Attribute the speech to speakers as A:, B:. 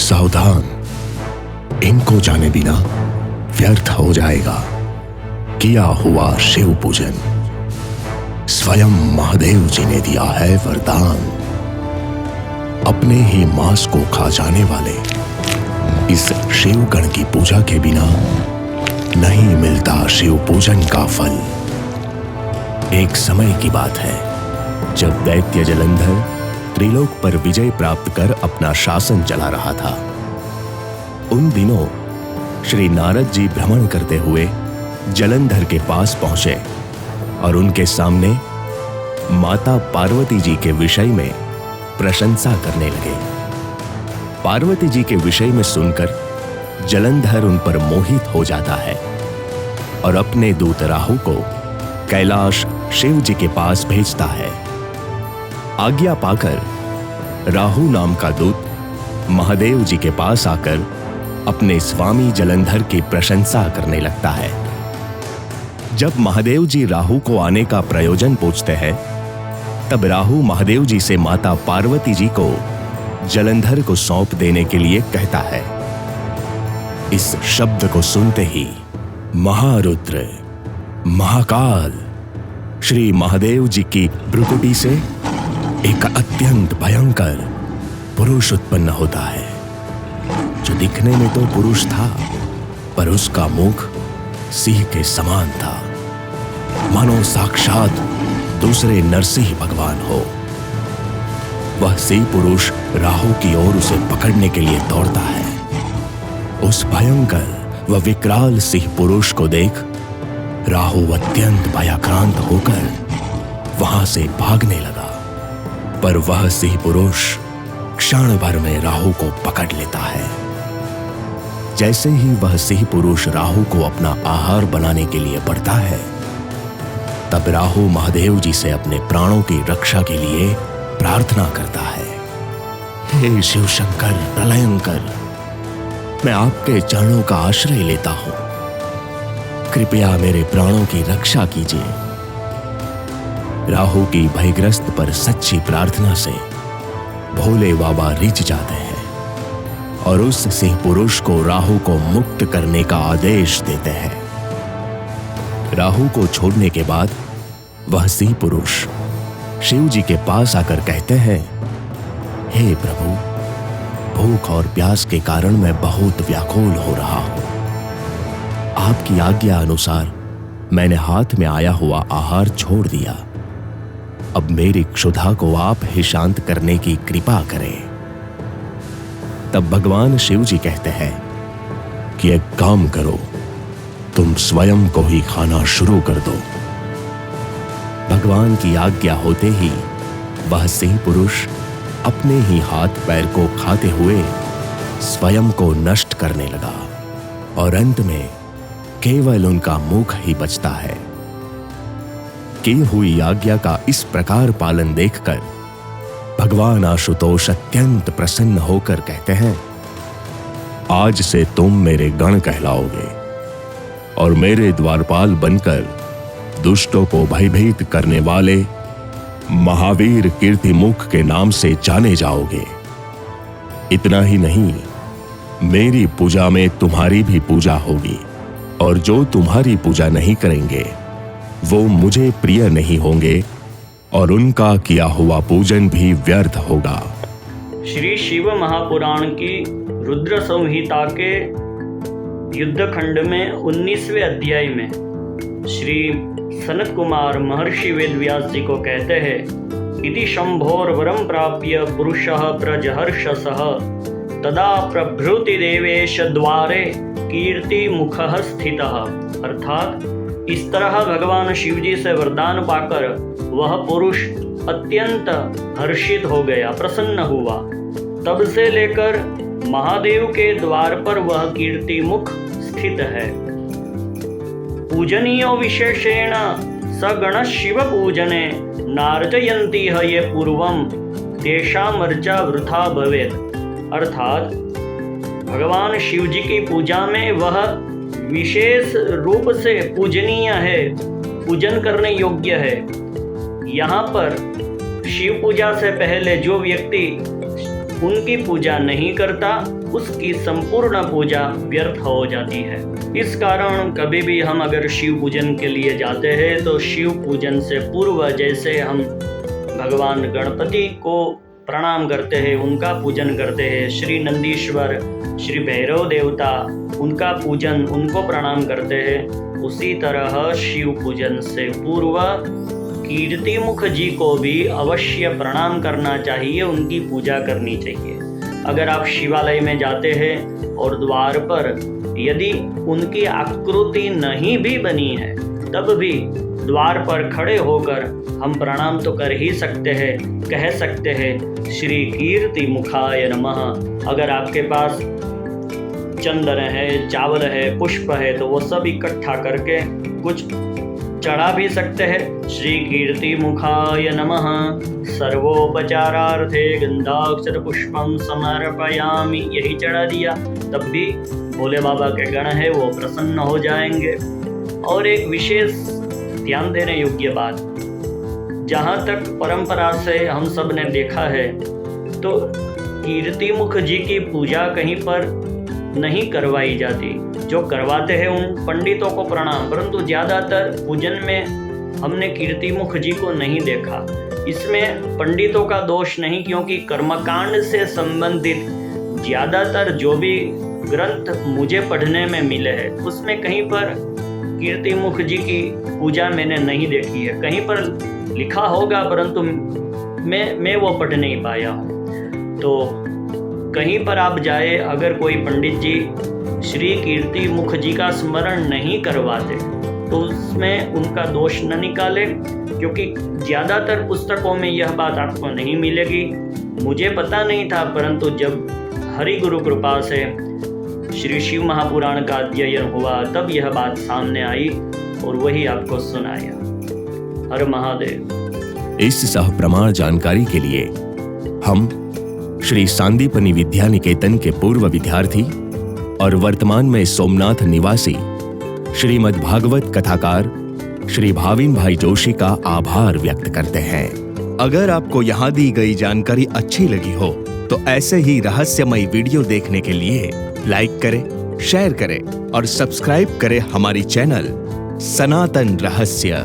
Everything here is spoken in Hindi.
A: सावधान, इनको जाने बिना व्यर्थ हो जाएगा किया हुआ शिव पूजन। स्वयं महादेव जी ने दिया है वरदान, अपने ही मांस को खा जाने वाले इस शिव गण की पूजा के बिना नहीं मिलता शिव पूजन का फल। एक समय की बात है जब दैत्य जलंधर त्रिलोक पर विजय प्राप्त कर अपना शासन चला रहा था। उन दिनों श्री नारद जी भ्रमण करते हुए जलंधर के पास पहुंचे और उनके सामने माता पार्वती जी के विषय में प्रशंसा करने लगे। पार्वती जी के विषय में सुनकर जलंधर उन पर मोहित हो जाता है और अपने दूत राहु को कैलाश शिव जी के पास भेजता है। आज्ञा पाकर राहु नाम का दूत महादेव जी के पास आकर अपने स्वामी जलंधर की प्रशंसा करने लगता है। जब महादेव जी राहु को आने का प्रयोजन पूछते हैं, तब राहु महादेव जी से माता पार्वती जी को जलंधर को सौंप देने के लिए कहता है। इस शब्द को सुनते ही महारुद्र महाकाल श्री महादेव जी की भ्रुकुटी से एक अत्यंत भयंकर पुरुष उत्पन्न होता है, जो दिखने में तो पुरुष था पर उसका मुख सिंह के समान था, मानो साक्षात दूसरे नरसिंह भगवान हो। वह सिंह पुरुष राहु की ओर उसे पकड़ने के लिए दौड़ता है। उस भयंकर व विकराल सिंह पुरुष को देख राहु अत्यंत भयाक्रांत होकर वहां से भागने लगा, पर वह सिंह पुरुष क्षण भर में राहु को पकड़ लेता है। जैसे ही वह सिंह पुरुष राहु को अपना आहार बनाने के लिए बढ़ता है, तब राहु महादेव जी से अपने प्राणों की रक्षा के लिए प्रार्थना करता है। हे शिव शंकर प्रलयंकर, मैं आपके चरणों का आश्रय लेता हूं, कृपया मेरे प्राणों की रक्षा कीजिए। राहु की भयग्रस्त पर सच्ची प्रार्थना से भोले बाबा रिझ जाते हैं और उस सिंह पुरुष को राहु को मुक्त करने का आदेश देते हैं। राहु को छोड़ने के बाद वह सिंह पुरुष शिव जी के पास आकर कहते हैं, हे प्रभु, भूख और प्यास के कारण मैं बहुत व्याकुल हो रहा हूं। आपकी आज्ञा अनुसार मैंने हाथ में आया हुआ आहार छोड़ दिया। अब मेरी क्षुधा को आप ही शांत करने की कृपा करें। तब भगवान शिव जी कहते हैं कि एक काम करो, तुम स्वयं को ही खाना शुरू कर दो। भगवान की आज्ञा होते ही वह सिंह पुरुष अपने ही हाथ पैर को खाते हुए स्वयं को नष्ट करने लगा और अंत में केवल उनका मुख ही बचता है। की हुई आज्ञा का इस प्रकार पालन देखकर भगवान आशुतोष अत्यंत प्रसन्न होकर कहते हैं, आज से तुम मेरे गण कहलाओगे और मेरे द्वारपाल बनकर दुष्टों को भयभीत करने वाले महावीर कीर्तिमुख के नाम से जाने जाओगे। इतना ही नहीं, मेरी पूजा में तुम्हारी भी पूजा होगी और जो तुम्हारी पूजा नहीं करेंगे वो मुझे प्रिय नहीं होंगे और उनका किया हुआ पूजन भी व्यर्थ होगा।
B: श्री शिव महापुराण की रुद्र संहिता के युद्धखंड में 19वें अध्याय में श्री सनत कुमार महर्षि वेदव्यास जी को कहते हैं, इति शंभोर वरम प्राप्य पुरुषः प्रजहर्षसः तदा प्रभृति देवेश द्वारे कीर्ति मुखः स्थितः। अर्थात इस तरह भगवान शिव जी से वरदान पाकर वह पुरुष अत्यंत हर्षित हो गया, प्रसन्न हुआ। तब से लेकर महादेव के द्वार पर वह कीर्ति मुख स्थित है। पूजनीयो विशेषेण सगण शिव पूजने नार्जयन्ति ये पूर्वम तेषामर्चा वृथा भवेत्। अर्थात भगवान शिव जी की पूजा में वह विशेष रूप से पूजनीय है, पूजन करने योग्य है। यहाँ पर शिव पूजा से पहले जो व्यक्ति उनकी पूजा नहीं करता उसकी संपूर्ण पूजा व्यर्थ हो जाती है। इस कारण कभी भी हम अगर शिव पूजन के लिए जाते हैं तो शिव पूजन से पूर्व जैसे हम भगवान गणपति को प्रणाम करते हैं, उनका पूजन करते हैं, श्री नंदीश्वर, श्री भैरव देवता, उनका पूजन, उनको प्रणाम करते हैं, उसी तरह शिव पूजन से पूर्व कीर्तिमुख जी को भी अवश्य प्रणाम करना चाहिए, उनकी पूजा करनी चाहिए। अगर आप शिवालय में जाते हैं और द्वार पर यदि उनकी आकृति नहीं भी बनी है तब भी द्वार पर खड़े होकर हम प्रणाम तो कर ही सकते हैं, कह सकते हैं श्री कीर्ति मुखाय नमः। अगर आपके पास चंदन है, चावल है, पुष्प है तो वो सब इकट्ठा करके कुछ चढ़ा भी सकते हैं। श्री कीर्ति मुखाय नमः सर्वोपचारार्थे गंधाक्षर पुष्पम समर्पयामि, यही चढ़ा दिया तब भी भोले बाबा के गण है वो प्रसन्न हो जाएंगे। और एक विशेष ध्यान देने योग्य बात, जहाँ तक परंपरा से हम सब ने देखा है तो कीर्तिमुख जी की पूजा कहीं पर नहीं करवाई जाती। जो करवाते हैं उन पंडितों को प्रणाम, परंतु ज़्यादातर पूजन में हमने कीर्तिमुख जी को नहीं देखा। इसमें पंडितों का दोष नहीं, क्योंकि कर्मकांड से संबंधित ज़्यादातर जो भी ग्रंथ मुझे पढ़ने में मिले हैं उसमें कहीं पर कीर्तिमुख जी की पूजा मैंने नहीं देखी है। कहीं पर लिखा होगा परंतु मैं वो पढ़ नहीं पाया हूँ। तो कहीं पर आप जाए, अगर कोई पंडित जी श्री कीर्तिमुख जी का स्मरण नहीं करवाते तो उसमें उनका दोष न निकाले, क्योंकि ज़्यादातर पुस्तकों में यह बात आपको नहीं मिलेगी। मुझे पता नहीं था, परंतु जब हरि गुरु कृपा से श्री शिव महापुराण का अध्ययन हुआ तब यह बात सामने आई और वही आपको सुनाया। हर महादेव।
A: इस सह प्रमाण जानकारी के लिए हम श्री सांदीपनि विद्या निकेतन के पूर्व विद्यार्थी और वर्तमान में सोमनाथ निवासी श्रीमद् भागवत कथाकार श्री भाविन भाई जोशी का आभार व्यक्त करते हैं। अगर आपको यहाँ दी गई जानकारी अच्छी लगी हो तो ऐसे ही रहस्यमय वीडियो देखने के लिए लाइक करें, शेयर करें और सब्सक्राइब करें हमारी चैनल सनातन रहस्य।